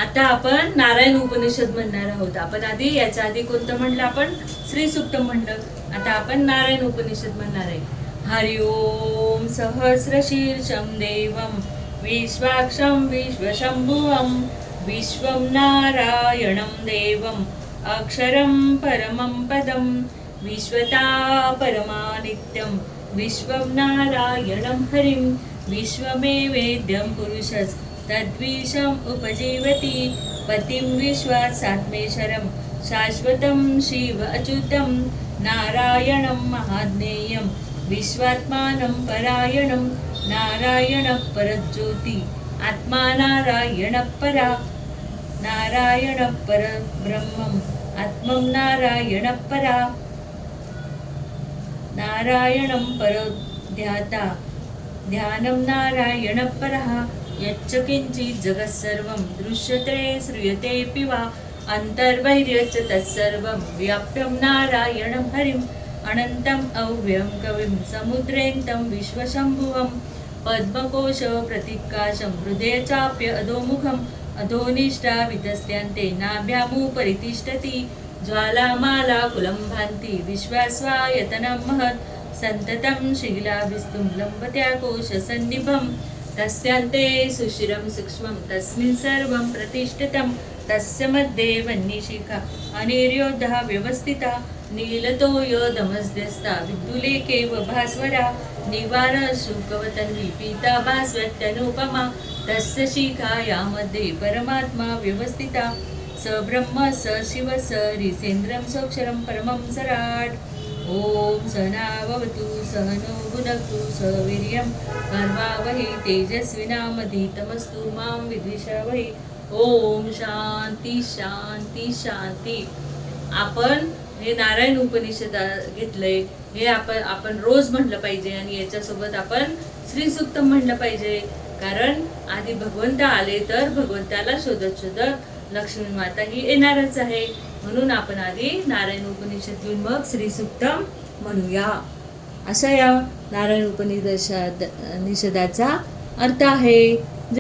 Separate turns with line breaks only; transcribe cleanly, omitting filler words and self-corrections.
आता आपण नारायण उपनिषद म्हणणार आहोत. आपण आधी याच्या आधी कोणतं म्हणलं? आपण श्री सूक्त म्हणलं. आता आपण नारायण उपनिषद म्हणणार आहे. हरि ओम सहस्रशीर्षं देवं विश्वाक्षं विश्वशंभुवं विश्वं नारायणं देवं अक्षरं परमं पदं विश्वता परमानित्यं विश्वं नारायणं हरिं विश्वमेवेद्यं पुरुषस् तद्विषम् उपजीवति पतिं विश्वासात्मेश्वरं शाश्वतं शिव अच्युतं नारायणं महाज्ञेयं विश्वात्मानं परायणं नारायणः परज्योति आत्मा नारायणः परा नारायणः परब्रह्मम् आत्मं नारायणः परा नारायणं परध्याता ध्यानं नारायणः परः यच्च किंचित् जगत्सर्वं दृश्यते श्रूयतेऽपि वा अन्तर्बहिर्यच्च तत्सर्वं व्याप्तं नारायणं हरिम् अनन्तम् अव्ययं कविं समुद्रेन्तं विश्वशम्भुवं पद्मकोश प्रतीकाशं हृदये चाप्य अधोमुखम् अधोनिष्ठावितस्त्यान्ते नाभ्यामुपरि तिष्ठति ज्वालामाला कुलं भान्ति विश्वास्वायतनं महत् सन्ततं शिलाभिस्तुं लम्बत्याकोशसन्निभं तस्यान्ते सुशिरं सूक्ष्मं तस्मिन् सर्वं प्रतिष्ठितं तस्य मध्ये वह्निशिखा अनिर्योधः व्यवस्थिता नीलतोयोदमस्यस्ता विद्युलेकेव भास्वरा निवार शुकवतन्वी पीता भास्वत्यनुपमा तस्य शिखायामध्ये परमात्मा व्यवस्थिता स ब्रह्म स शिव स हरिसेन्द्रं सोक्षरं परमं सराट् ओम सहनावतु सहनो भुनक्तु सह वीर्यं कर्मावहि तेजस्विनामधीतमस्तु मां विद्विषावहि. ओम शांती शांती शांती. आपण हे नारायण उपनिषद घेतलंय. हे आपण रोज म्हटलं पाहिजे आणि याच्यासोबत आपण श्री सूक्त म्हणलं पाहिजे. कारण आधी भगवंत आले तर भगवंताला शोधत शोधत लक्ष्मी माता ही येणारच आहे. म्हणून आपण आधी नारायण उपनिषद घेऊन मग श्री सूक्त म्हणूया. अशा या नारायण उपनिषदाचा अर्थ आहे.